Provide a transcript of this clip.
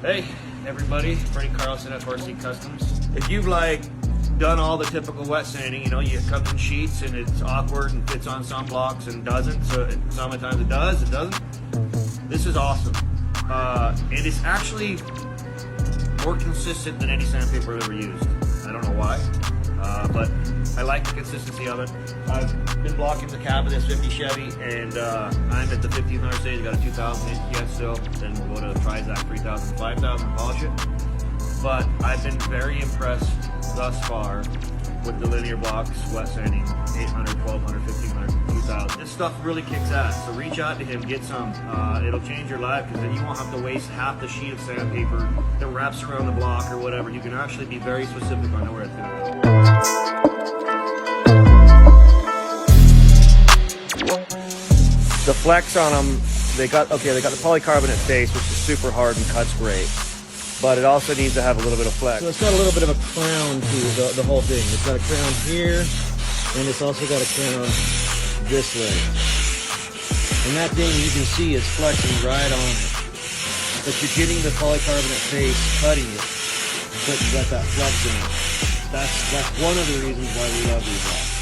Hey everybody, Freddy Carlson at FRC Customs. If you've done all the typical wet sanding, you know, you come in sheets and it's awkward and fits on some blocks and doesn't, so sometimes it does, it doesn't. This is awesome. It is actually more consistent than any sandpaper I've ever used. I don't know why, but I like the consistency of it. I've been blocking the cab of this 50 Chevy, and I'm at the 1500 stage. Got a 2000 yet still. Then we'll go to Trizac 3000, 5000 and polish it. But I've been very impressed thus far with the linear blocks, wet sanding, 800, 1200, 1500, 2000. This stuff really kicks ass, so reach out to him, get some. It'll change your life, because then you won't have to waste half the sheet of sandpaper that wraps around the block or whatever. You can actually be very specific on where it's going to go. The flex on them, they got the polycarbonate face, which is super hard and cuts great. But it also needs to have a little bit of flex. So it's got a little bit of a crown to the whole thing. It's got a crown here, and it's also got a crown this way. And that thing, you can see, is flexing right on it. But you're getting the polycarbonate face cutting it, but you got that flex in it. That's one of the reasons why we love these blocks.